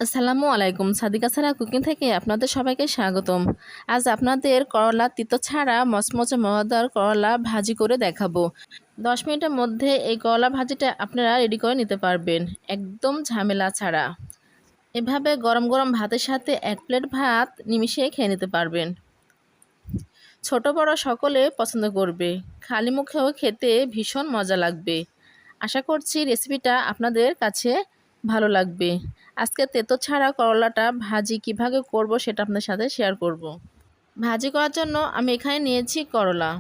আসসালামু আলাইকুম। সাদিকা ছাড়া কুকিং থেকে আপনাদের সবাইকে স্বাগতম। আজ আপনাদের করলা তিতো ছাড়া মচমচে মজাদার করলা ভাজি করে দেখাবো। 10 মিনিটের মধ্যে এই করলা ভাজিটা আপনারা রেডি করে নিতে পারবেন, একদম ঝামেলা ছাড়া। এভাবে গরম গরম ভাতের সাথে 1 প্লেট ভাত নিমিষে খেয়ে নিতে পারবেন। ছোট বড় সকলে পছন্দ করবে, খালি মুখেও খেতে ভীষণ মজা লাগবে। আশা করছি রেসিপিটা আপনাদের কাছে ভালো লাগবে। আজকে তেতো ছাড়া করলাটা ভাজি কিভাবে করব সেটা আপনাদের সাথে শেয়ার করব। ভাজি করার জন্য আমি এখানে নিয়েছি করলা।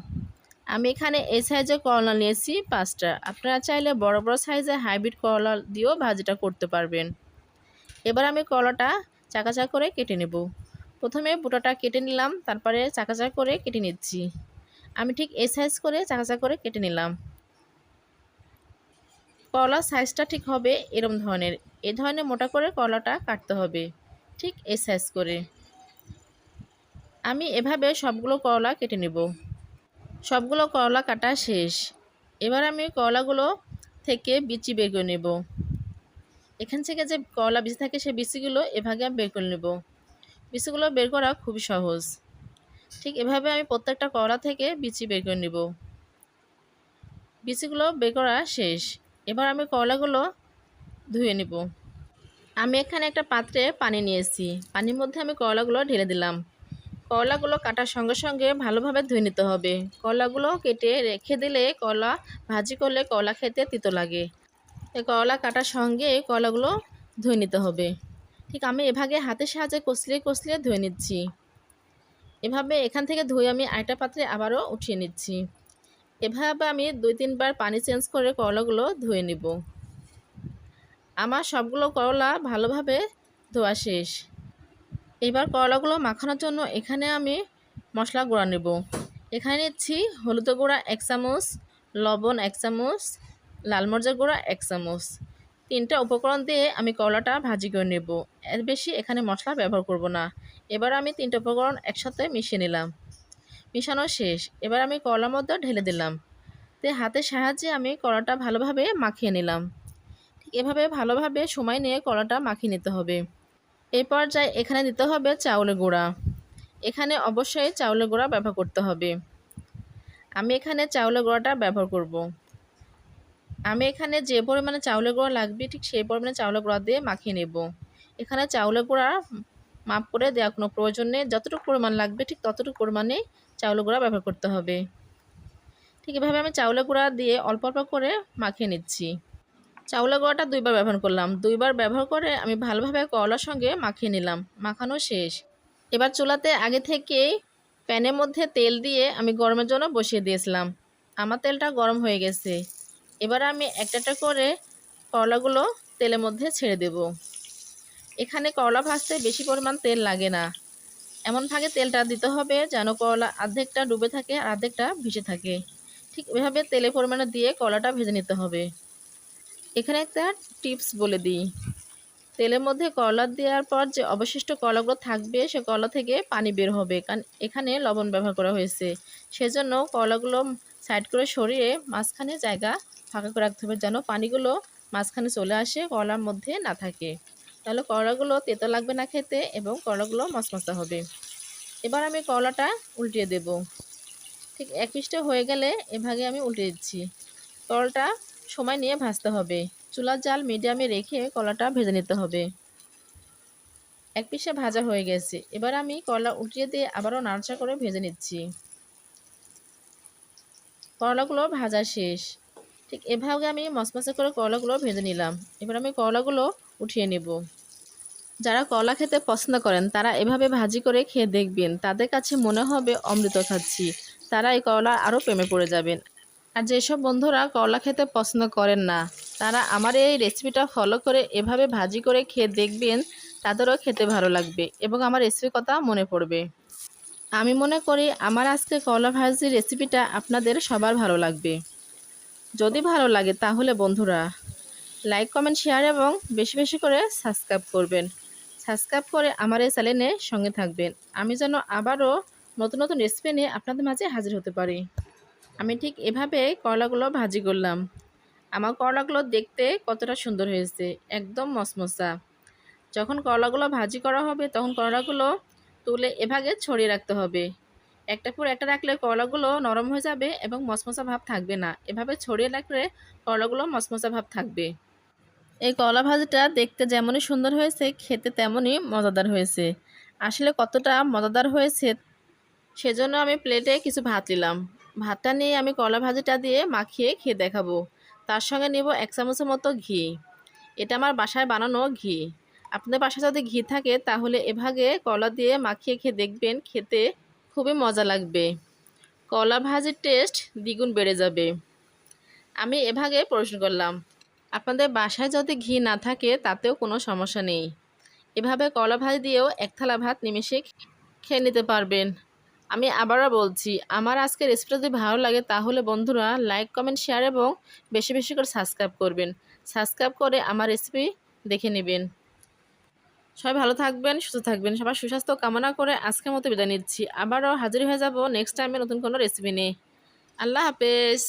আমি এখানে এই সাইজের করলা নিয়েছি 5টা। আপনারা চাইলে বড় বড় সাইজের হাইব্রিড করলা দিয়েও ভাজিটা করতে পারবেন। এবার আমি করলাটা চাকা চাকা করে কেটে নেব। প্রথমে বুটাটা কেটে নিলাম, তারপরে চাকা চাকা করে কেটে নিচ্ছি। আমি ঠিক এই সাইজ করে চাকা চাকা করে কেটে নিলাম। করলার সাইজটা ঠিক হবে এরম ধরনের, এই ধরনের মোটা করে করলাটা কাটতে হবে, ঠিক এই সাইজ করে। আমি এভাবে সবগুলো করলা কেটে নেব। সবগুলো করলা কাটা শেষ। এবার আমি করলাগুলো থেকে বিচি বের করে নেব। এখান থেকে যে করলা বিচি থাকে সেই বিচিগুলো এভাবে আমি বের করে নেব। বিচিগুলো বের করা খুবই সহজ। ঠিক এভাবে আমি প্রত্যেকটা করলা থেকে বিচি বের করে নেব। বিচিগুলো বের করা শেষ। এবার আমি করলাগুলো ধুয়ে নেব। আমি এখানে একটা পাত্রে পানি নিয়েছি, পানির মধ্যে আমি করলাগুলো ঢেলে দিলাম। করলাগুলো কাটার সঙ্গে সঙ্গে ভালোভাবে ধুয়ে নিতে হবে। করলাগুলো কেটে রেখে দিলে করলা ভাজি করলে করলা খেতে তিতো লাগে। এই করলা কাটার সঙ্গে করলাগুলো ধুয়ে নিতে হবে। ঠিক আমি এভাবে হাতের সাহায্যে কষলিয়ে কষলিয়ে ধুয়ে নিচ্ছি। এভাবে এখান থেকে ধুয়ে আমি আরেকটা পাত্রে আবারও উঠিয়ে নিচ্ছি। এভাবে আমি 2-3 বার পানি চেঞ্জ করে করলাগুলো ধুয়ে নিব। আমার সবগুলো করলা ভালোভাবে ধোয়া শেষ। এবার করলাগুলো মাখানোর জন্য এখানে আমি মশলা গুঁড়া নেব। এখানে নিচ্ছি হলুদ গুঁড়া 1 চামচ, লবণ 1 চামচ, লাল মরিচের গুঁড়া 1 চামচ। 3টা উপকরণ দিয়ে আমি করলাটা ভাজি করে নেব। এর বেশি এখানে মশলা ব্যবহার করব না। এবার আমি 3টা উপকরণ একসাথে মিশিয়ে নিলাম। মিশানো শেষ। এবার আমি করলার মধ্যে ঢেলে দিলাম। হাতের সাহায্যে আমি করলাটা ভালোভাবে মাখিয়ে নিলাম। ঠিক এভাবে ভালোভাবে সময় নিয়ে করলাটা মাখিয়ে নিতে হবে। এই পর্যায়ে এখানে দিতে হবে চাউলের গুঁড়া। এখানে অবশ্যই চাউলের গুঁড়া ব্যবহার করতে হবে। আমি এখানে চাউলের গুঁড়াটা ব্যবহার করব। আমি এখানে যে পরিমাণে চাউলের গুঁড়া লাগবে ঠিক সেই পরিমাণে চাউলের গুঁড়া দিয়ে মাখিয়ে নেব। এখানে চাউলের গুঁড়া মাপ করে দেওয়ার কোনো প্রয়োজন নেই, যতটুকু পরিমাণ লাগবে ঠিক ততটুকু পরিমাণে চাউলের গুঁড়া ব্যবহার করতে হবে। ঠিক এভাবে আমি চাউলের গুঁড়া দিয়ে অল্প অল্প করে মাখিয়ে নিচ্ছি। চাউলের গুঁড়াটা 2 বার ব্যবহার করলাম। 2 বার ব্যবহার করে আমি ভালোভাবে করলার সঙ্গে মাখিয়ে নিলাম। মাখানো শেষ। এবার চুলাতে আগে থেকেই প্যানের মধ্যে তেল দিয়ে আমি গরমের জন্য বসিয়ে দিয়েছিলাম। আমার তেলটা গরম হয়ে গেছে। এবার আমি একটা একটা করে করলাগুলো তেলের মধ্যে ছেড়ে দেব। এখানে করলা ভাজতে বেশি পরিমাণ তেল লাগে না। এমন ভাগে তেলটা দিতে হবে যেন করলা অর্ধেকটা ডুবে থাকে আর অর্ধেকটা ভিজে থাকে। ঠিক এভাবে তেলের পরিমাণে দিয়ে করলাটা ভেজে নিতে হবে। এখানে একটা টিপস বলে দিই। তেলের মধ্যে করলা দেওয়ার পর যে অবশিষ্ট করলাগুলো থাকবে সে করলা থেকে পানি বের হবে, কারণ এখানে লবণ ব্যবহার করা হয়েছে। সেজন্য করলাগুলো সাইড করে সরিয়ে মাঝখানে জায়গা ফাঁকা করে রাখতে হবে যেন পানিগুলো মাঝখানে চলে আসে, করলার মধ্যে না থাকে। তাহলে করলাগুলো তেতো লাগবে না খেতে এবং করলাগুলো মচমচে হবে। এবার আমি করলাটা উল্টিয়ে দেব। ঠিক এক পিঠটা হয়ে গেলে এভাবে আমি উল্টে দিচ্ছি। করলাটা সময় নিয়ে ভাজতে হবে। চুলার জাল মিডিয়ামে রেখে কলাটা ভেজে নিতে হবে। এক পিঠে ভাজা হয়ে গেছে। এবার আমি করলা উল্টিয়ে দিয়ে আবারও নাড়াচাড়া করে ভেজে নিচ্ছি। করলাগুলো ভাজা শেষ। ঠিক এভাবে আমি মচমচে করে করলাগুলো ভেজে নিলাম। এবার আমি করলাগুলো উঠিয়ে নেব। যারা করলা খেতে পছন্দ করেন তারা এভাবে ভাজি করে খেয়ে দেখবেন, তাদের কাছে মনে হবে অমৃত খাচ্ছি। তারা এই করলা আরও প্রেমে পড়ে যাবেন। আর যেসব বন্ধুরা করলা খেতে পছন্দ করেন না তারা আমার এই রেসিপিটা ফলো করে এভাবে ভাজি করে খেয়ে দেখবেন, তাদেরও খেতে ভালো লাগবে এবং আমার রেসিপির কথা মনে পড়বে। আমি মনে করি আমার আজকে করলা ভাজির রেসিপিটা আপনাদের সবার ভালো লাগবে। যদি ভালো লাগে তাহলে বন্ধুরা লাইক কমেন্ট শেয়ার এবং বেশি বেশি করে সাবস্ক্রাইব করবেন। সাবস্ক্রাইব করে আমার এই চ্যানেলের সঙ্গে থাকবেন, আমি যেন আবারও নতুন নতুন রেসিপি নিয়ে আপনাদের মাঝে হাজির হতে পারি। আমি ঠিক এভাবে করলাগুলো ভাজি করলাম। আমার করলাগুলো দেখতে কতটা সুন্দর হয়েছে, একদম মচমচা। যখন করলাগুলো ভাজি করা হবে তখন করলাগুলো তুলে এভাগে ছড়িয়ে রাখতে হবে। একটা পর একটা রাখলে করলাগুলো নরম হয়ে যাবে এবং মচমচা ভাব থাকবে না। এভাবে ছড়িয়ে রাখলে করলাগুলো মচমচা ভাব থাকবে। এই করলা ভাজিটা দেখতে যেমনই সুন্দর হয়েছে, খেতে তেমনই মজাদার হয়েছে। আসলে কতটা মজাদার হয়েছে সেজন্য আমি প্লেটে কিছু ভাত নিলাম। ভাতটা নিয়ে আমি করলা ভাজিটা দিয়ে মাখিয়ে খেয়ে দেখাবো। তার সঙ্গে নেব 1 চামচের মতো ঘি। এটা আমার বাসায় বানানো ঘি। আপনাদের বাসায় যদি ঘি থাকে তাহলে এভাবে করলা দিয়ে মাখিয়ে খেয়ে দেখবেন, খেতে খুবই মজা লাগবে। করলা ভাজির টেস্ট দ্বিগুণ বেড়ে যাবে। আমি এভাবে পরিবেশন করলাম। আপনাদের বাসায় যদি ঘি না থাকে তাতেও কোনো সমস্যা নেই। এভাবে করলা ভাজি দিয়েও 1 থালা ভাত নিমেষে খেয়ে নিতে পারবেন। আমি আবারও বলছি, আমার আজকের রেসিপিটা যদি ভালো লাগে তাহলে বন্ধুরা লাইক, কমেন্ট, শেয়ার এবং বেশি বেশি করে সাবস্ক্রাইব করবেন। সাবস্ক্রাইব করে আমার রেসিপি দেখে নেবেন। সবাই ভালো থাকবেন, সুস্থ থাকবেন। সবার সুস্বাস্থ্য কামনা করে আজকের মতো বিদায় নিচ্ছি। আবারও হাজির হয়ে যাব নেক্সট টাইমে নতুন কোনো রেসিপি নিয়ে। আল্লাহ হাফেজ।